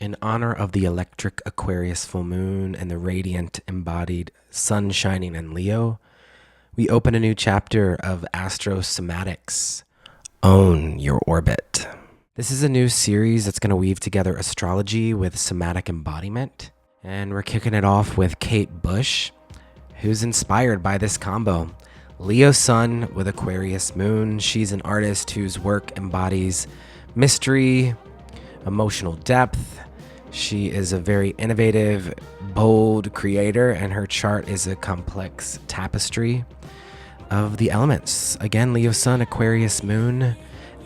In honor of the electric Aquarius Full Moon and the radiant embodied sun shining in Leo, we open a new chapter of Astro Somatix. Own your orbit. This is a new series that's going to weave together astrology with somatic embodiment. And we're kicking it off with Kate Bush, who's inspired by this combo. Leo Sun with Aquarius Moon. She's an artist whose work embodies mystery, emotional depth. She is a very innovative, bold creator, and her chart is a complex tapestry of the elements. Again, Leo Sun, Aquarius Moon,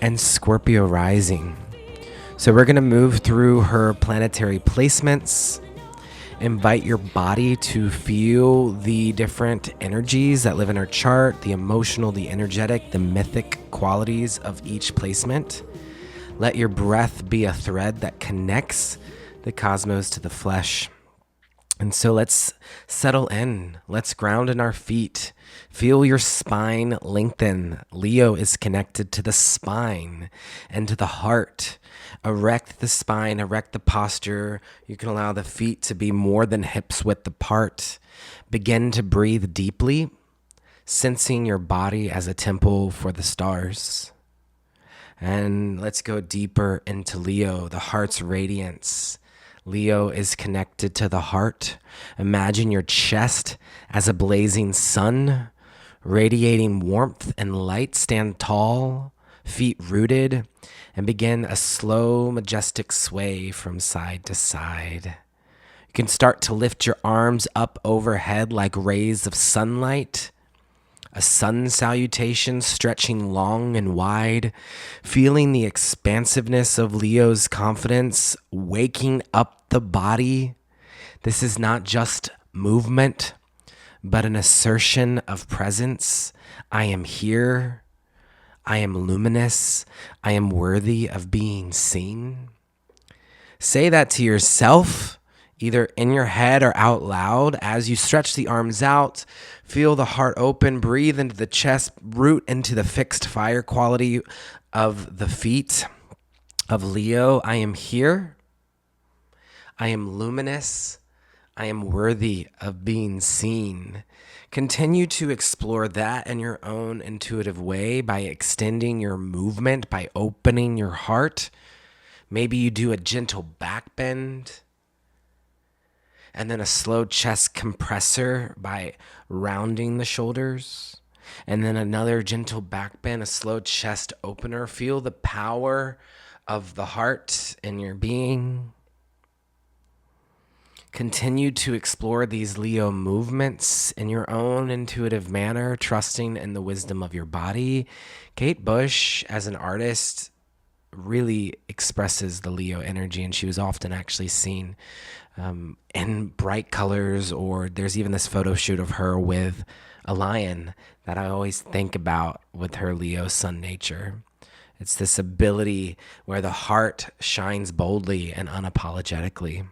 and Scorpio rising. So we're going to move through her planetary placements. Invite your body to feel the different energies that live in her chart, the emotional, the energetic, the mythic qualities of each placement. Let your breath be a thread that connects the cosmos to the flesh. And so let's settle in. Let's ground in our feet. Feel your spine lengthen. Leo is connected to the spine and to the heart. Erect the spine, erect the posture. You can allow the feet to be more than hips width apart. Begin to breathe deeply, sensing your body as a temple for the stars. And let's go deeper into Leo, the heart's radiance. Leo is connected to the heart. Imagine your chest as a blazing sun, radiating warmth and light. Stand tall, feet rooted, and begin a slow, majestic sway from side to side. You can start to lift your arms up overhead like rays of sunlight. A sun salutation stretching long and wide, feeling the expansiveness of Leo's confidence, waking up the body. This is not just movement, but an assertion of presence. I am here. I am luminous. I am worthy of being seen. Say that to yourself, either in your head or out loud. As you stretch the arms out, feel the heart open, breathe into the chest, root into the fixed fire quality of the feet of Leo. I am here. I am luminous. I am worthy of being seen. Continue to explore that in your own intuitive way by extending your movement, by opening your heart. Maybe you do a gentle back bend, and then a slow chest compressor by rounding the shoulders. And then another gentle back bend, a slow chest opener. Feel the power of the heart in your being. Continue to explore these Leo movements in your own intuitive manner, trusting in the wisdom of your body. Kate Bush, as an artist, really expresses the Leo energy, and she was often actually seen in bright colors, or there's even this photo shoot of her with a lion that I always think about with her Leo sun nature. It's this ability where the heart shines boldly and unapologetically.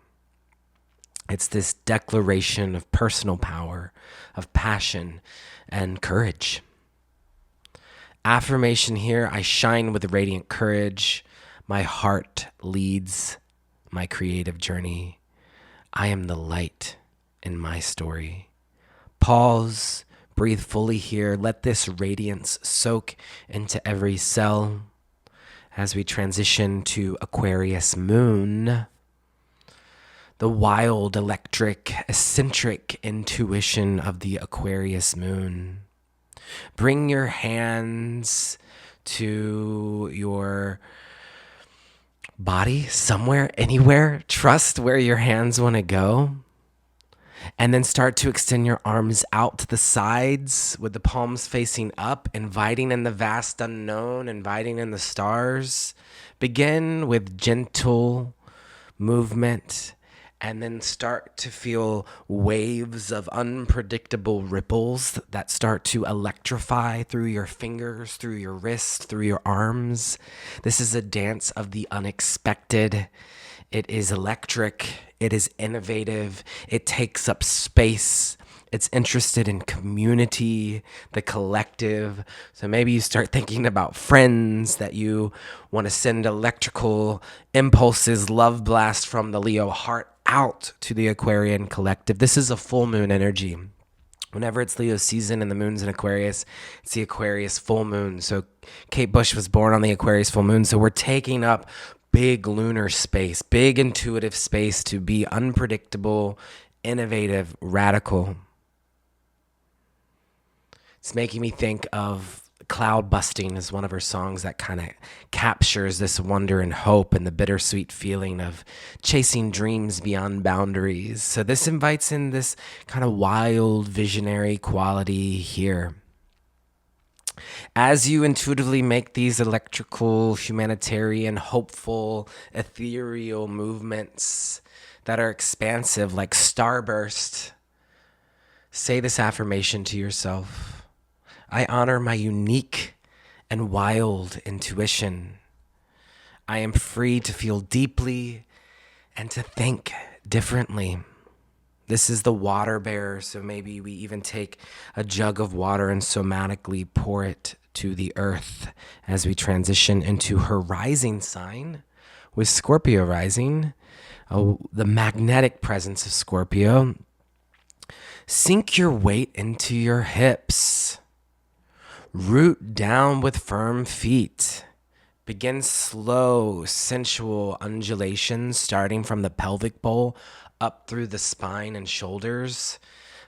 It's this declaration of personal power, of passion, and courage. Affirmation here: I shine with radiant courage. My heart leads my creative journey. I am the light in my story. Pause, breathe fully here. Let this radiance soak into every cell as we transition to Aquarius Moon. The wild, electric, eccentric intuition of the Aquarius Moon. Bring your hands to your body, somewhere, anywhere. Trust where your hands want to go. And then start to extend your arms out to the sides with the palms facing up, inviting in the vast unknown, inviting in the stars. Begin with gentle movement, and then start to feel waves of unpredictable ripples that start to electrify through your fingers, through your wrists, through your arms. This is a dance of the unexpected. It is electric. It is innovative. It takes up space. It's interested in community, the collective. So maybe you start thinking about friends that you want to send electrical impulses, love blast from the Leo heart out to the Aquarian collective. This is a full moon energy. Whenever it's Leo season and the moon's in Aquarius, it's the Aquarius full moon. So Kate Bush was born on the Aquarius full moon. So we're taking up big lunar space, big intuitive space to be unpredictable, innovative, radical. It's making me think of Cloud Busting is one of her songs that kind of captures this wonder and hope and the bittersweet feeling of chasing dreams beyond boundaries. So this invites in this kind of wild visionary quality here. As you intuitively make these electrical, humanitarian, hopeful, ethereal movements that are expansive like starburst, say this affirmation to yourself. I honor my unique and wild intuition. I am free to feel deeply and to think differently. This is the water bearer, so maybe we even take a jug of water and somatically pour it to the earth as we transition into her rising sign with Scorpio rising, the magnetic presence of Scorpio. Sink your weight into your hips. Root down with firm feet. Begin slow, sensual undulations starting from the pelvic bowl up through the spine and shoulders.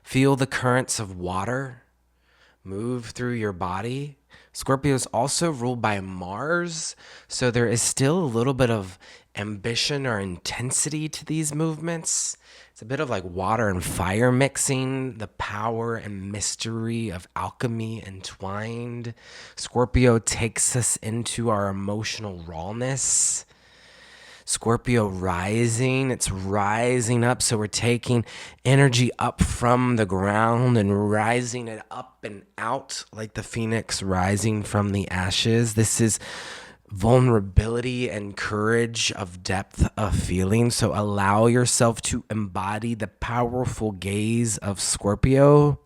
Feel the currents of water move through your body. Scorpio is also ruled by Mars, so there is still a little bit of ambition or intensity to these movements. It's a bit of like water and fire mixing, the power and mystery of alchemy entwined. Scorpio takes us into our emotional rawness. Scorpio rising, it's rising up. So we're taking energy up from the ground and rising it up and out like the phoenix rising from the ashes. This is vulnerability and courage of depth of feeling. So allow yourself to embody the powerful gaze of Scorpio.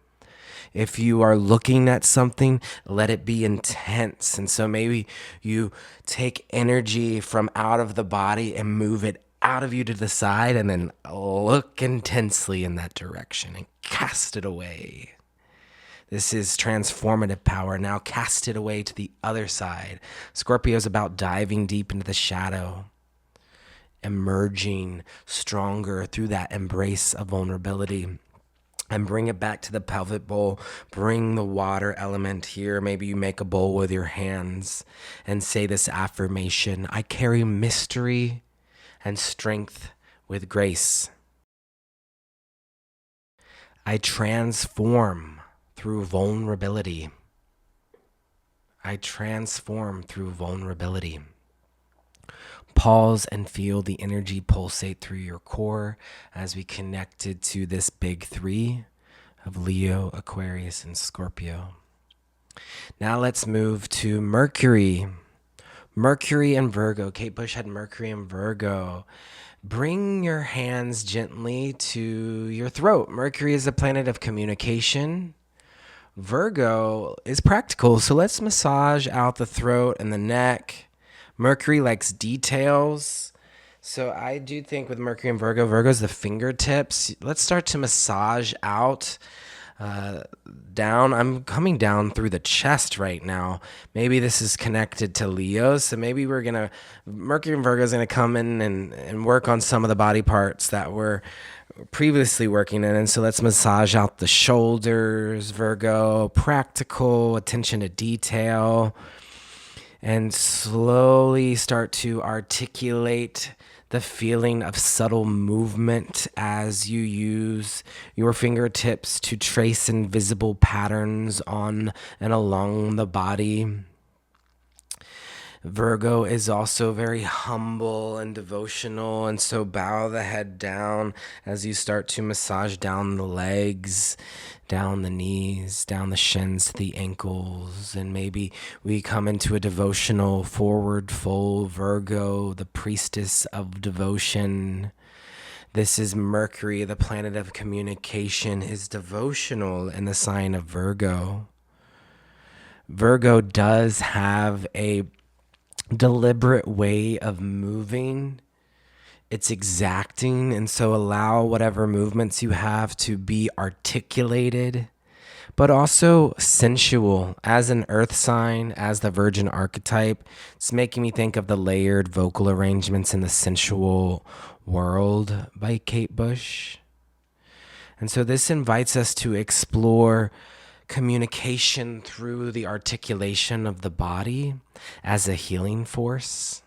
If you are looking at something, let it be intense. And so maybe you take energy from out of the body and move it out of you to the side and then look intensely in that direction and cast it away. This is transformative power. Now cast it away to the other side. Scorpio is about diving deep into the shadow, emerging stronger through that embrace of vulnerability. And bring it back to the pelvic bowl. Bring the water element here. Maybe you make a bowl with your hands and say this affirmation. I carry mystery and strength with grace. I transform through vulnerability. I transform through vulnerability. Pause and feel the energy pulsate through your core as we connected to this big three of Leo, Aquarius, and Scorpio. Now let's move to Mercury. Mercury and Virgo. Kate Bush had Mercury and Virgo. Bring your hands gently to your throat. Mercury is a planet of communication. Virgo is practical, so let's massage out the throat and the neck. Mercury likes details. So I do think with Mercury and Virgo's the fingertips. Let's start to massage out down. I'm coming down through the chest right now. Maybe this is connected to Leo. So maybe Mercury and Virgo is going to come in and work on some of the body parts that we're previously working in. And so let's massage out the shoulders, Virgo, practical, attention to detail. And slowly start to articulate the feeling of subtle movement as you use your fingertips to trace invisible patterns on and along the body. Virgo is also very humble and devotional, and so bow the head down as you start to massage down the legs, down the knees, down the shins to the ankles, and maybe we come into a devotional forward fold. Virgo, the priestess of devotion. This is Mercury, the planet of communication, is devotional in the sign of Virgo. Virgo does have a deliberate way of moving. It's exacting, and so allow whatever movements you have to be articulated, but also sensual. As an earth sign, as the Virgin archetype, it's making me think of the layered vocal arrangements in The Sensual World by Kate Bush. And so this invites us to explore communication through the articulation of the body as a healing force.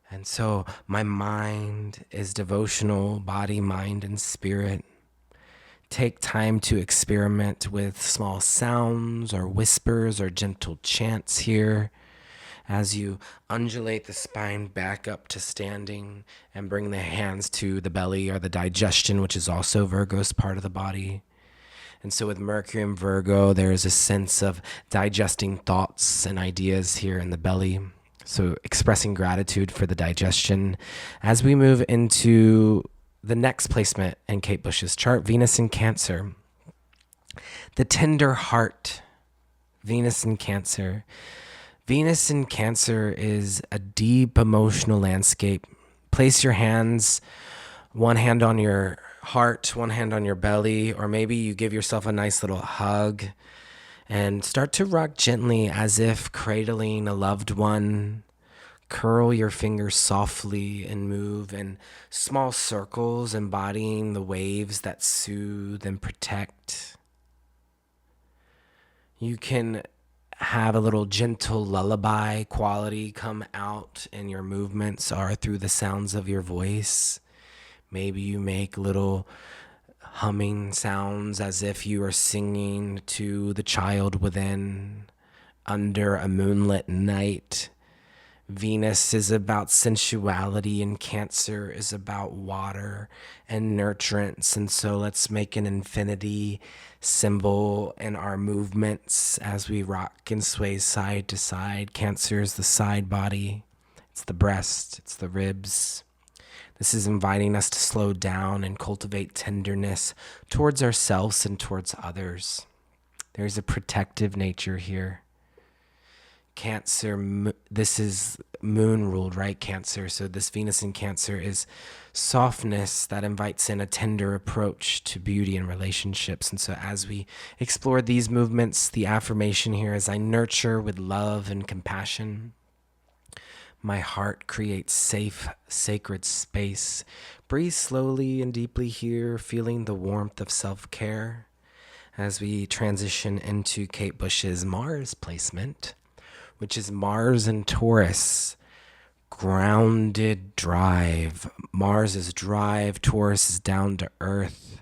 And so my mind is devotional, body, mind, and spirit. Take time to experiment with small sounds or whispers or gentle chants here as you undulate the spine back up to standing and bring the hands to the belly or the digestion, which is also Virgo's part of the body. And so with Mercury and Virgo, there is a sense of digesting thoughts and ideas here in the belly. So expressing gratitude for the digestion. As we move into the next placement in Kate Bush's chart, Venus in Cancer. The tender heart, Venus in Cancer. Venus in Cancer is a deep emotional landscape. Place your hands, one hand on your heart, one hand on your belly, or maybe you give yourself a nice little hug and start to rock gently as if cradling a loved one. Curl your fingers softly and move in small circles, embodying the waves that soothe and protect. You can have a little gentle lullaby quality come out in your movements or through the sounds of your voice. Maybe you make little humming sounds as if you are singing to the child within under a moonlit night. Venus is about sensuality and Cancer is about water and nurturance. And so let's make an infinity symbol in our movements as we rock and sway side to side. Cancer is the side body. It's the breast. It's the ribs. This is inviting us to slow down and cultivate tenderness towards ourselves and towards others. There's a protective nature here. Cancer, this is moon ruled, right? Cancer. So this Venus in Cancer is softness that invites in a tender approach to beauty and relationships. And so as we explore these movements, the affirmation here is I nurture with love and compassion. My heart creates safe, sacred space. Breathe slowly and deeply here, feeling the warmth of self-care as we transition into Kate Bush's Mars placement, which is Mars and Taurus, grounded drive. Mars is drive, Taurus is down to earth.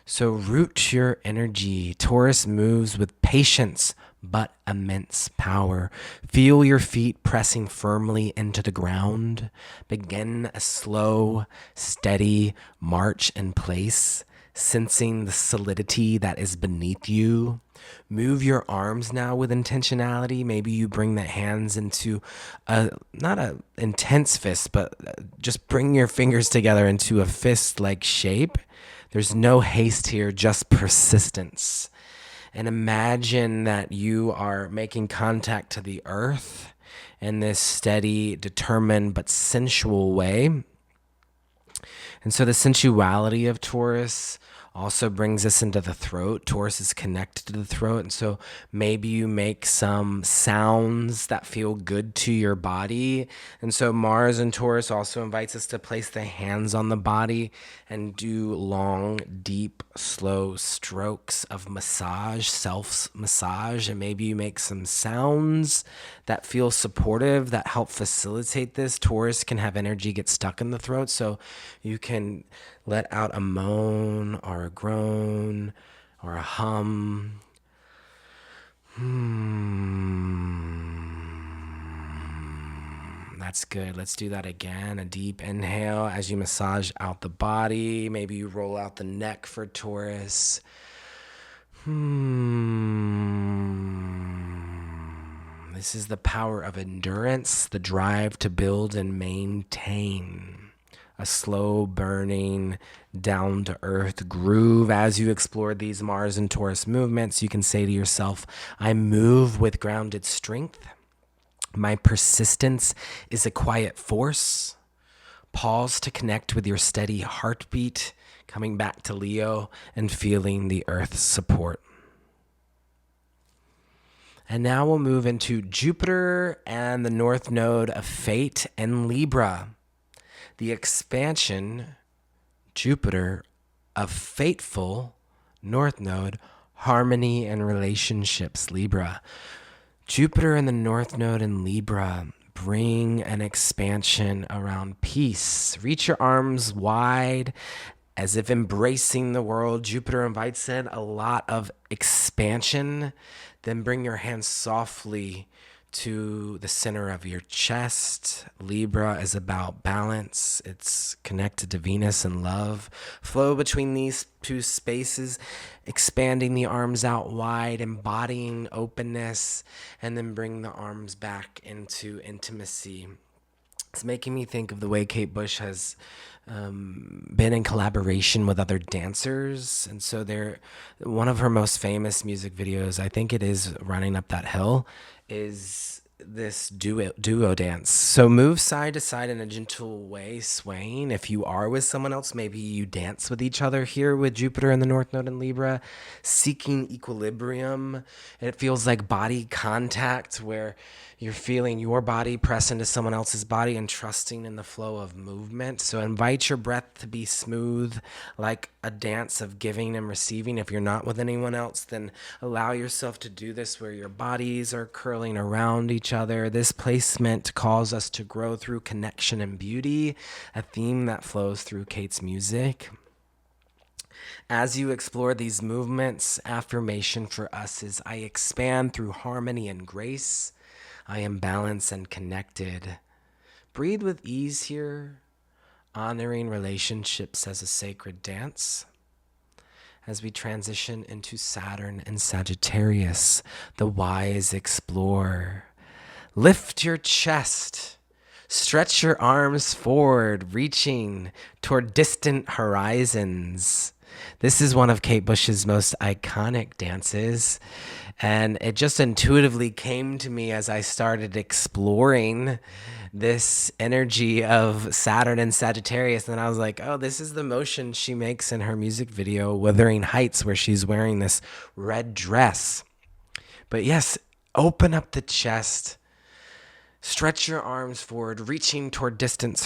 So root your energy. Taurus moves with patience, but immense power. Feel your feet pressing firmly into the ground. Begin a slow, steady march in place, sensing the solidity that is beneath you. Move your arms now with intentionality. Maybe you bring the hands into not an intense fist, but just bring your fingers together into a fist-like shape. There's no haste here, just persistence. And imagine that you are making contact to the earth in this steady, determined, but sensual way. And so the sensuality of Taurus also brings us into the throat. Taurus is connected to the throat. And so maybe you make some sounds that feel good to your body. And so Mars and Taurus also invites us to place the hands on the body and do long, deep, slow strokes of massage, self-massage. And maybe you make some sounds that feel supportive, that help facilitate this. Taurus can have energy get stuck in the throat. So you can let out a moan or a groan or a hum. That's good. Let's do that again. A deep inhale as you massage out the body. Maybe you roll out the neck for Taurus. This is the power of endurance, the drive to build and maintain a slow burning, down to earth groove. As you explore these Mars and Taurus movements, you can say to yourself, I move with grounded strength. My persistence is a quiet force. Pause to connect with your steady heartbeat, coming back to Leo and feeling the earth's support. And now we'll move into Jupiter and the North Node of Fate and Libra. The expansion, Jupiter, of Fateful, North Node, Harmony and Relationships, Libra. Jupiter and the North Node in Libra bring an expansion around peace. Reach your arms wide as if embracing the world. Jupiter invites in a lot of expansion. Then bring your hands softly to the center of your chest. Libra is about balance. It's connected to Venus and love. Flow between these two spaces, expanding the arms out wide, embodying openness, and then bring the arms back into intimacy. It's making me think of the way Kate Bush has been in collaboration with other dancers. And so one of her most famous music videos, I think it is Running Up That Hill, is this duo dance. So move side to side in a gentle way, swaying. If you are with someone else, maybe you dance with each other here with Jupiter and the North Node in Libra, seeking equilibrium. It feels like body contact where you're feeling your body press into someone else's body and trusting in the flow of movement. So invite your breath to be smooth, like a dance of giving and receiving. If you're not with anyone else, then allow yourself to do this where your bodies are curling around each other. This placement calls us to grow through connection and beauty, a theme that flows through Kate's music. As you explore these movements, affirmation for us is I expand through harmony and grace. I am balanced and connected. Breathe with ease here, honoring relationships as a sacred dance. As we transition into Saturn and Sagittarius, the wise explore. Lift your chest. Stretch your arms forward, reaching toward distant horizons. This is one of Kate Bush's most iconic dances, and it just intuitively came to me as I started exploring this energy of Saturn and Sagittarius. And I was like, oh, this is the motion she makes in her music video, Wuthering Heights, where she's wearing this red dress. But yes, open up the chest. Stretch your arms forward, reaching toward distant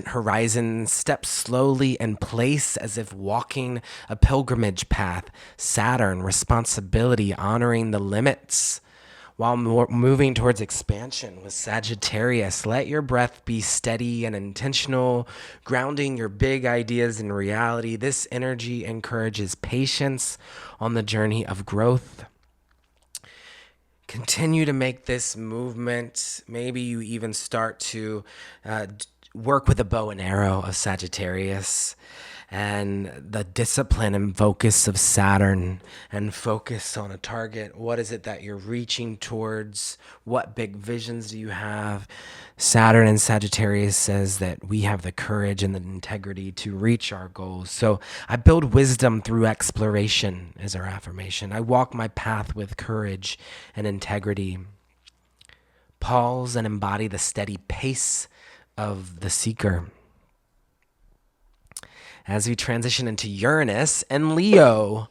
horizons. Step slowly in place as if walking a pilgrimage path. Saturn, responsibility, honoring the limits while moving towards expansion. With Sagittarius, let your breath be steady and intentional, grounding your big ideas in reality. This energy encourages patience on the journey of growth. Continue to make this movement. Maybe you even start to work with a bow and arrow of Sagittarius and the discipline and focus of Saturn and focus on a target. What is it that you're reaching towards? What big visions do you have? Saturn and Sagittarius says that we have the courage and the integrity to reach our goals. So I build wisdom through exploration is our affirmation. I walk my path with courage and integrity. Pause and embody the steady pace of the seeker. As we transition into Uranus and Leo,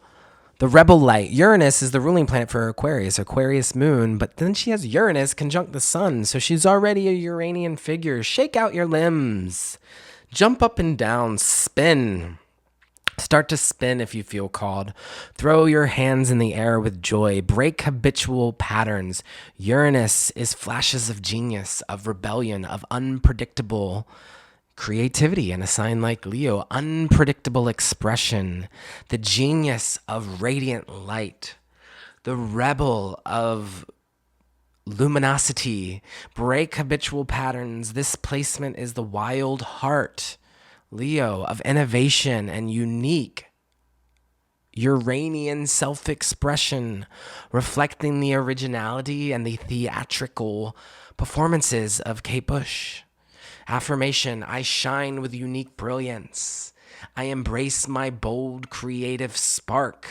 the rebel light. Uranus is the ruling planet for Aquarius moon, but then she has Uranus conjunct the sun, so she's already a Uranian figure. Shake out your limbs. Jump up and down. Spin. Start to spin if you feel called. Throw your hands in the air with joy. Break habitual patterns. Uranus is flashes of genius, of rebellion, of unpredictable creativity, and a sign like Leo, unpredictable expression, the genius of radiant light, the rebel of luminosity. Break habitual patterns. This placement is the wild heart, Leo, of innovation and unique Uranian self-expression, reflecting the originality and the theatrical performances of Kate Bush. Affirmation: I shine with unique brilliance. I embrace my bold creative spark.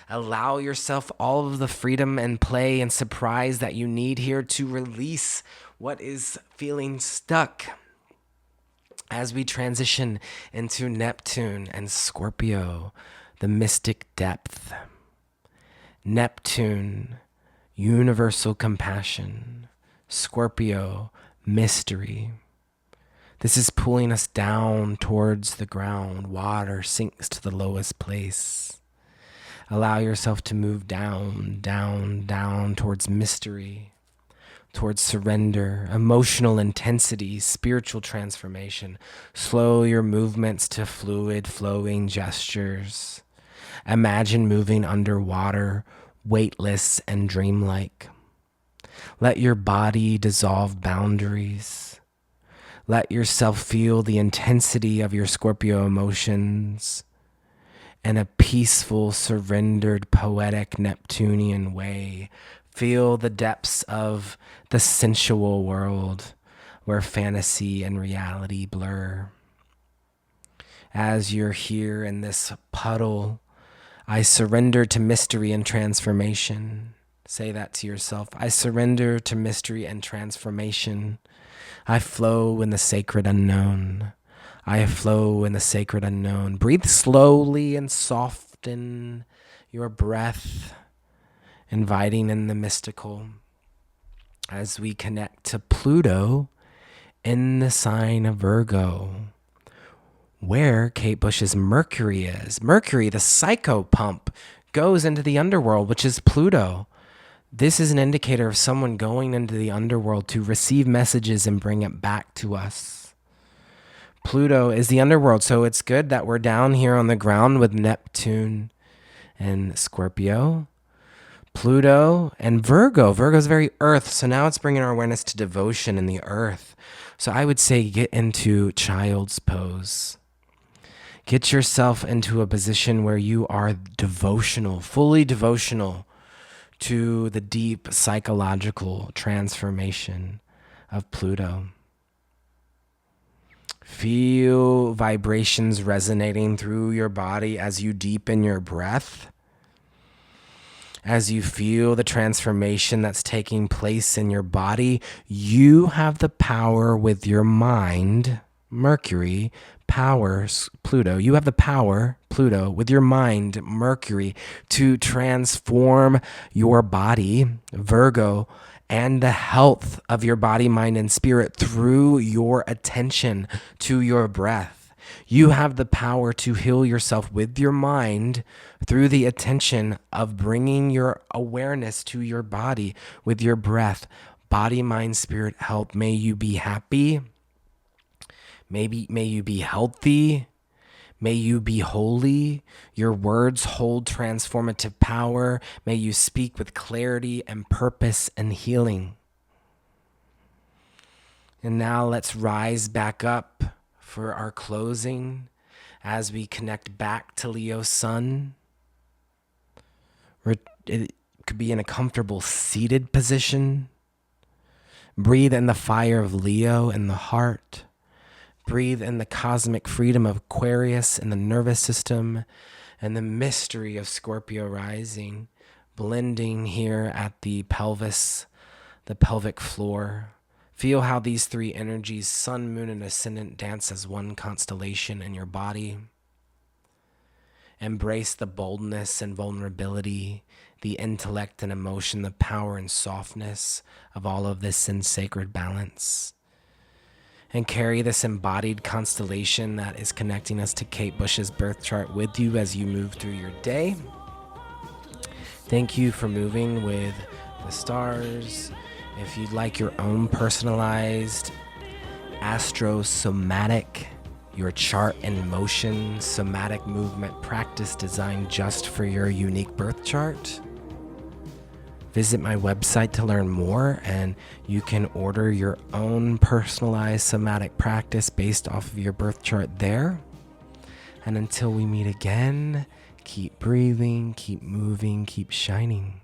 Allow yourself all of the freedom and play and surprise that you need here to release what is feeling stuck. As we transition into Neptune and Scorpio, the mystic depth. Neptune, universal compassion. Scorpio, mystery. This is pulling us down towards the ground. Water sinks to the lowest place. Allow yourself to move down, down, down towards mystery, towards surrender, emotional intensity, spiritual transformation. Slow your movements to fluid, flowing gestures. Imagine moving underwater, weightless and dreamlike. Let your body dissolve boundaries. Let yourself feel the intensity of your Scorpio emotions in a peaceful, surrendered, poetic, Neptunian way. Feel the depths of the sensual world where fantasy and reality blur. As you're here in this puddle, I surrender to mystery and transformation. Say that to yourself. I surrender to mystery and transformation. I flow in the sacred unknown. I flow in the sacred unknown. Breathe slowly and soften your breath, inviting in the mystical as we connect to Pluto in the sign of Virgo, where Kate Bush's Mercury is. Mercury, the psycho pump, goes into the underworld, which is Pluto. This is an indicator of someone going into the underworld to receive messages and bring it back to us. Pluto is the underworld, so it's good that we're down here on the ground with Neptune and Scorpio. Pluto and Virgo. Virgo's very earth, so now it's bringing our awareness to devotion in the earth. So I would say get into child's pose. Get yourself into a position where you are devotional, fully devotional to the deep psychological transformation of Pluto. Feel vibrations resonating through your body as you deepen your breath. As you feel the transformation that's taking place in your body, you have the power with your mind, Mercury, powers Pluto. You have the power, Pluto, with your mind, Mercury, to transform your body, Virgo, and the health of your body, mind, and spirit through your attention to your breath. You have the power to heal yourself with your mind through the attention of bringing your awareness to your body with your breath. Body, mind, spirit, health. May you be happy. May you be healthy. May you be holy. Your words hold transformative power. May you speak with clarity and purpose and healing. And now let's rise back up for our closing as we connect back to Leo's sun. It could be in a comfortable seated position. Breathe in the fire of Leo in the heart. Breathe in the cosmic freedom of Aquarius in the nervous system and the mystery of Scorpio rising, blending here at the pelvis, the pelvic floor. Feel how these three energies, sun, moon, and ascendant, dance as one constellation in your body. Embrace the boldness and vulnerability, the intellect and emotion, the power and softness of all of this in sacred balance. And carry this embodied constellation that is connecting us to Kate Bush's birth chart with you as you move through your day. Thank you for moving with the stars. If you'd like your own personalized Astro Somatic, your chart in motion, somatic movement practice designed just for your unique birth chart, visit my website to learn more, and you can order your own personalized somatic practice based off of your birth chart there. And until we meet again, keep breathing, keep moving, keep shining.